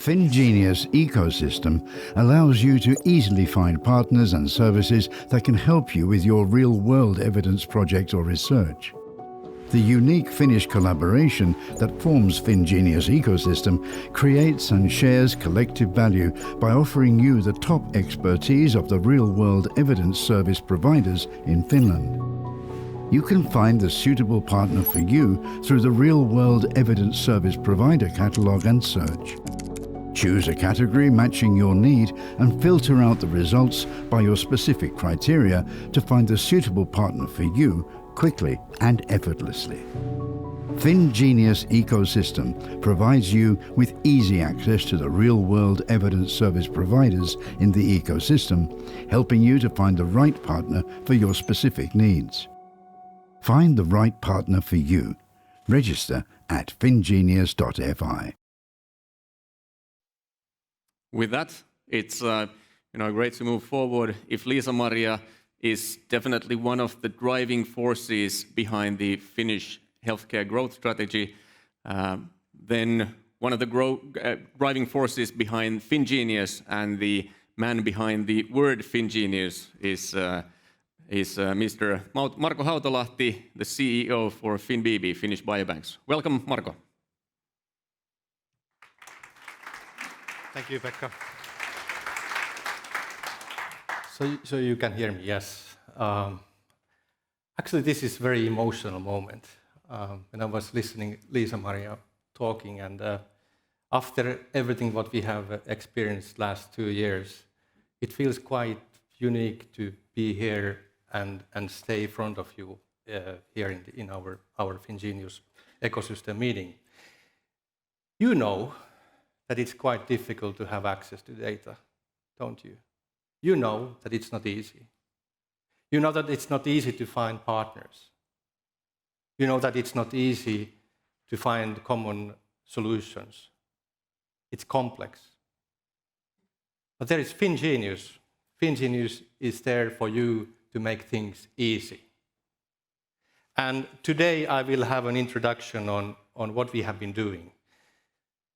Fingenious ecosystem allows you to easily find partners and services that can help you with your real-world evidence project or research. The unique Finnish collaboration that forms Fingenious ecosystem creates and shares collective value by offering you the top expertise of the real-world evidence service providers in Finland. You can find the suitable partner for you through the real-world evidence service provider catalogue and search. Choose a category matching your need and filter out the results by your specific criteria to find the suitable partner for you quickly and effortlessly. Fingenious ecosystem provides you with easy access to the real-world evidence service providers in the ecosystem, helping you to find the right partner for your specific needs. Find the right partner for you. Register at fingenious.fi. With that, it's great to move forward. If Liisa-Maria is definitely one of the driving forces behind the Finnish healthcare growth strategy, then one of the driving forces behind Fingenious and the man behind the word Fingenious is Mr. Marko Hautalahti, the CEO for FINBB, Finnish Biobanks. Welcome, Marko. Thank you, Pekka. So you can hear me, yes. Actually, this is a very emotional moment. When I was listening Liisa-Maria talking, and after everything what we have experienced last 2 years, it feels quite unique to be here and stay in front of you here in our Fingenious ecosystem meeting. You know that it's quite difficult to have access to data, don't you? You know that it's not easy. You know that it's not easy to find partners. You know that it's not easy to find common solutions. It's complex. But there is Fingenious. Fingenious is there for you to make things easy. And today I will have an introduction on what we have been doing.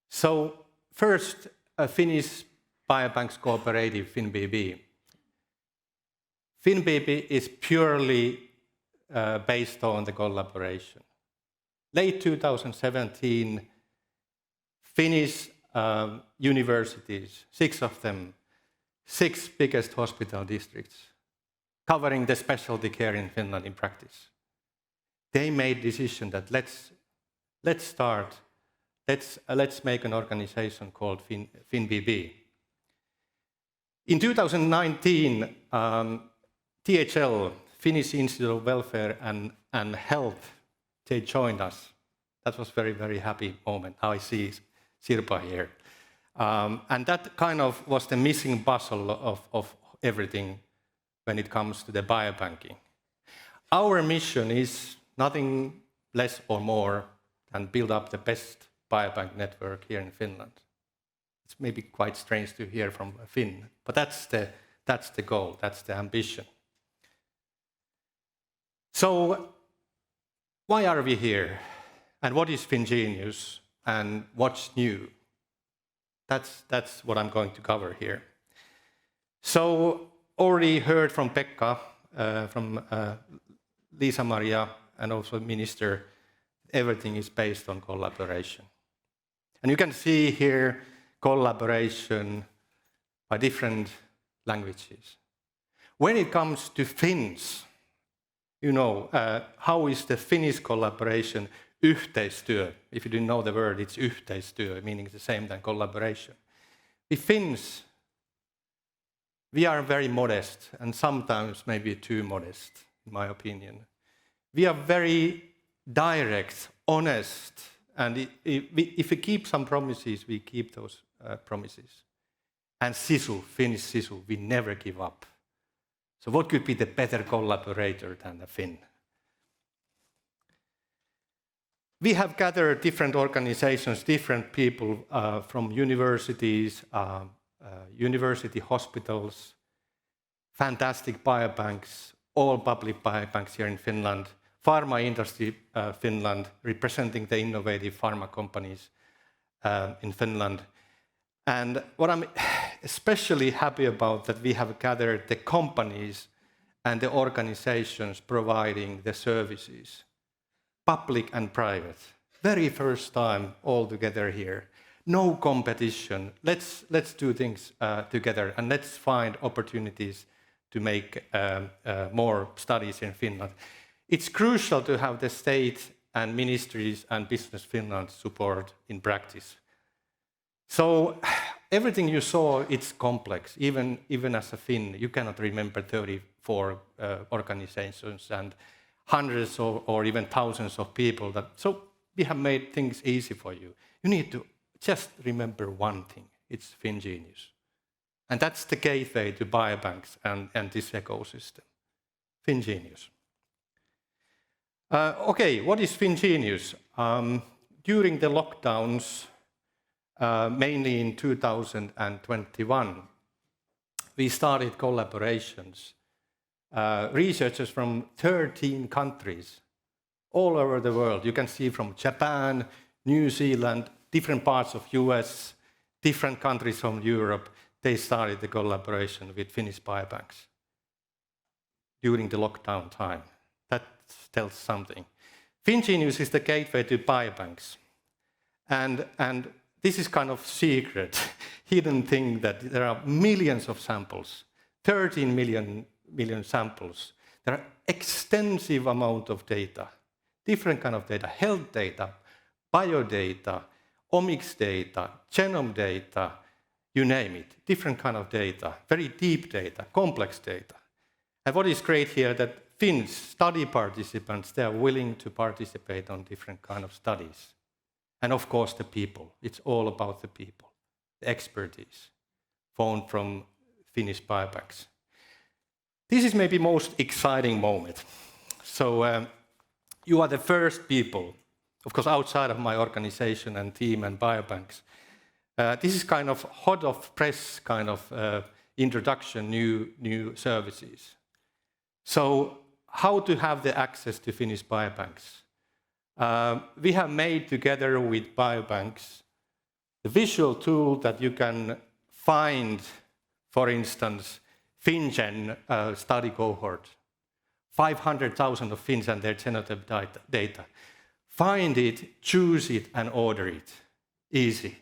So first, a Finnish Biobanks cooperative, FINBB. FINBB is purely based on the collaboration. Late 2017, Finnish universities, 6 of them, 6 biggest hospital districts, covering the specialty care in Finland in practice. They made decision that let's make an organization called FINBB. In 2019, THL, Finnish Institute of Welfare and Health, they joined us. That was very, very happy moment. Now I see Sirpa here. And that kind of was the missing puzzle of everything when it comes to the biobanking. Our mission is nothing less or more than build up the best biobank network here in Finland. It's maybe quite strange to hear from a Finn, but that's the goal, that's the ambition. So why are we here? And what is Fingenious? And what's new? That's what I'm going to cover here. So already heard from Pekka, from Liisa-Maria, and also Minister, everything is based on collaboration. And you can see here collaboration by different languages. When it comes to Finns, you know, how is the Finnish collaboration? Yhteistyö. If you didn't know the word, it's yhteistyö, meaning the same than collaboration. The Finns, we are very modest, and sometimes maybe too modest, in my opinion. We are very direct, honest, and if we keep some promises, we keep those promises. And sisu, Finnish sisu, we never give up. So what could be the better collaborator than a Finn? We have gathered different organizations, different people from universities, university hospitals, fantastic biobanks, all public biobanks here in Finland, pharma industry Finland, representing the innovative pharma companies in Finland. And what I'm especially happy about that we have gathered the companies and the organizations providing the services, public and private. Very first time all together here. No competition. Let's do things together, and let's find opportunities to make more studies in Finland. It's crucial to have the state and ministries and Business Finland support in practice. So everything you saw, it's complex. Even as a Finn, you cannot remember 34 organizations and hundreds or even thousands of people. So we have made things easy for you. You need to just remember one thing. It's Fingenious. And that's the gateway to Biobanks and this ecosystem. Fingenious. Okay, what is Fingenious? During the lockdowns, mainly in 2021, we started collaborations. Researchers from 13 countries all over the world. You can see from Japan, New Zealand, different parts of US, different countries from Europe. They started the collaboration with Finnish Biobanks during the lockdown time. That tells something. Fingenious is the gateway to Biobanks. And this is kind of secret, hidden thing that there are millions of samples, 13 million samples. There are extensive amount of data, different kind of data, health data, biodata, omics data, genome data, you name it, different kind of data, very deep data, complex data. And what is great here that Finns, study participants, they are willing to participate on different kind of studies. And of course the people, it's all about the people, the expertise found from Finnish Biobanks. This is maybe most exciting moment. So you are the first people, of course outside of my organization and team and Biobanks. This is kind of hot off press kind of introduction, new services. So how to have the access to Finnish Biobanks? We have made together with Biobanks the visual tool that you can find, for instance, FinGen study cohort, 500,000 of Finns and their genotype data. Find it, choose it, and order it. Easy.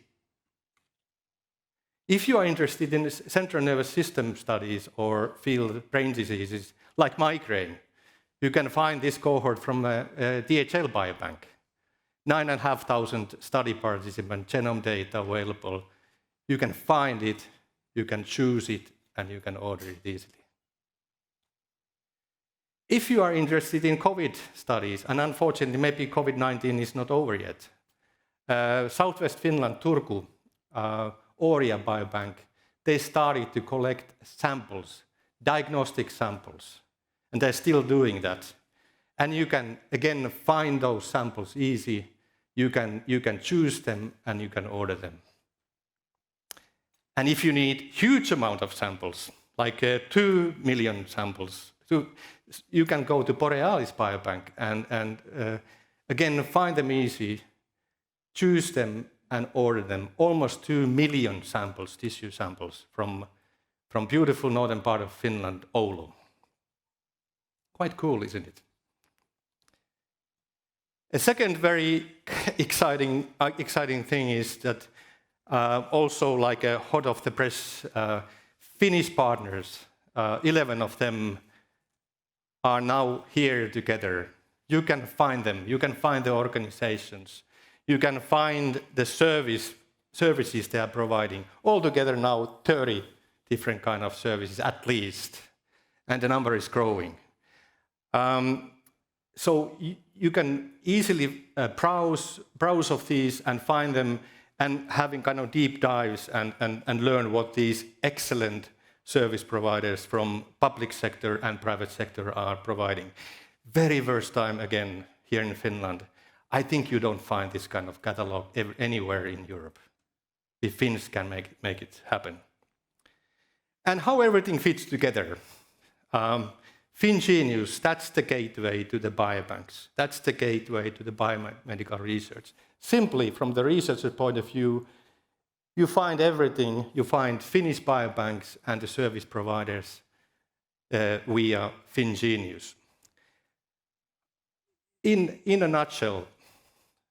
If you are interested in central nervous system studies or field brain diseases like migraine, you can find this cohort from DHL Biobank. 9,500 study participant genome data available. You can find it, you can choose it, and you can order it easily. If you are interested in COVID studies, and unfortunately maybe COVID-19 is not over yet, Southwest Finland, Turku, Oria Biobank, they started to collect samples, diagnostic samples, and they're still doing that. And you can, again, find those samples easy. You can choose them, and you can order them. And if you need huge amount of samples, like 2 million samples, you can go to Borealis Biobank and again, find them easy, choose them, and order them. Almost 2 million samples, tissue samples, from beautiful northern part of Finland, Oulu. Quite cool, isn't it? A second very exciting thing is that also like a hot off the press, Finnish partners, 11 of them are now here together. You can find them, you can find the organizations, you can find the services they are providing. Altogether now 30 different kind of services at least, and the number is growing. So you can easily browse of these and find them and having kind of deep dives and learn what these excellent service providers from public sector and private sector are providing. Very first time again here in Finland. I think you don't find this kind of catalog anywhere in Europe. The Finns can make it happen. And how everything fits together. Fingenious, that's the gateway to the biobanks. That's the gateway to the biomedical research. Simply, from the researcher point of view, you find everything. You find Finnish biobanks and the service providers via Fingenious. In a nutshell,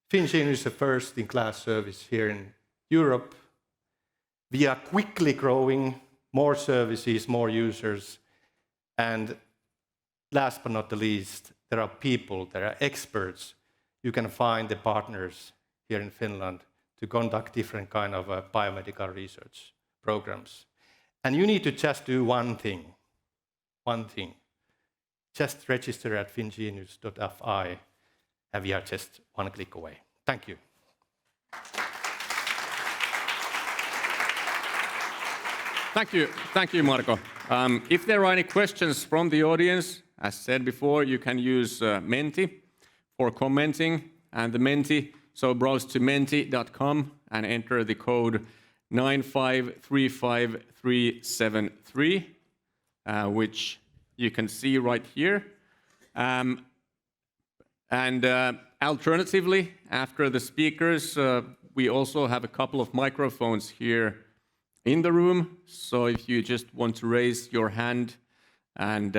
Fingenious is the first-in-class service here in Europe. We are quickly growing, more services, more users, and last but not the least, there are people, there are experts. You can find the partners here in Finland to conduct different kind of biomedical research programs. And you need to just do one thing. Just register at fingenious.fi, and we are just one click away. Thank you. Thank you, Marko. If there are any questions from the audience, as said before, you can use Menti for commenting, and the Menti, so browse to menti.com and enter the code 9535373, which you can see right here. Alternatively, after the speakers, we also have a couple of microphones here in the room. So if you just want to raise your hand and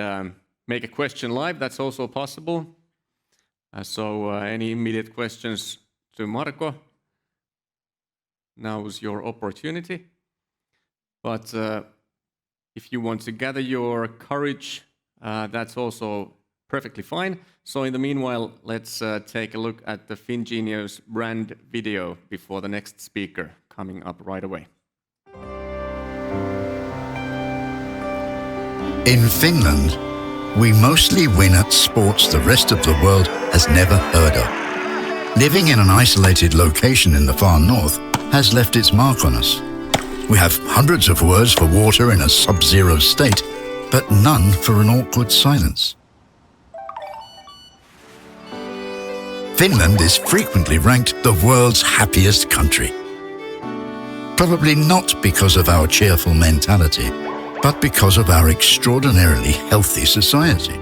make a question live, that's also possible. Any immediate questions to Marko? Now is your opportunity. But if you want to gather your courage, that's also perfectly fine. So in the meanwhile, let's take a look at the Fingenious brand video before the next speaker coming up right away. In Finland, we mostly win at sports the rest of the world has never heard of. Living in an isolated location in the far north has left its mark on us. We have hundreds of words for water in a sub-zero state, but none for an awkward silence. Finland is frequently ranked the world's happiest country. Probably not because of our cheerful mentality, but because of our extraordinarily healthy society.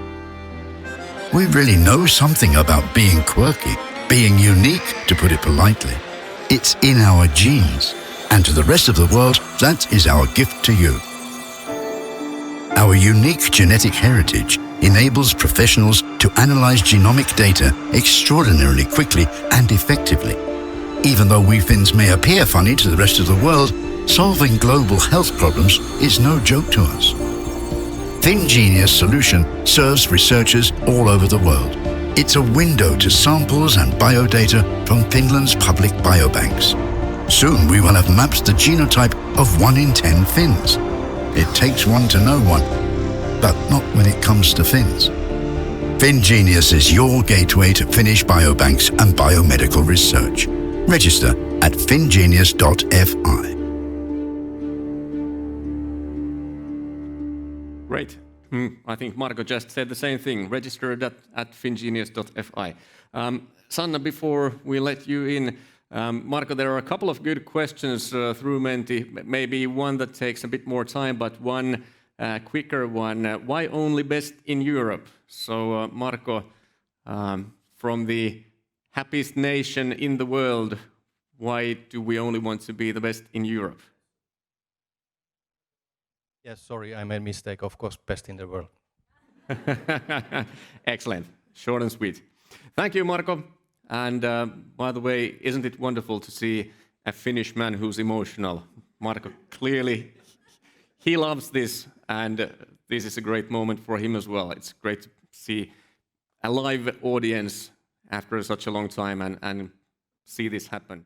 We really know something about being quirky, being unique, to put it politely. It's in our genes, and to the rest of the world, that is our gift to you. Our unique genetic heritage enables professionals to analyze genomic data extraordinarily quickly and effectively. Even though we Finns may appear funny to the rest of the world, solving global health problems is no joke to us. Fingenious solution serves researchers all over the world. It's a window to samples and biodata from Finland's public biobanks. Soon we will have mapped the genotype of 1 in 10 Finns. It takes one to know one, but not when it comes to Finns. Fingenious is your gateway to Finnish biobanks and biomedical research. Register at fingenious.fi. Great. I think Marko just said the same thing. Register at fingenious.fi. Sanna, before we let you in, Marko, there are a couple of good questions through Menti. Maybe one that takes a bit more time, but one quicker one. Why only best in Europe? So, Marko, from the happiest nation in the world, why do we only want to be the best in Europe? Yes, sorry, I made a mistake. Of course, best in the world. Excellent. Short and sweet. Thank you, Marko. And by the way, isn't it wonderful to see a Finnish man who's emotional? Marko, clearly, he loves this, and this is a great moment for him as well. It's great to see a live audience after such a long time and see this happen.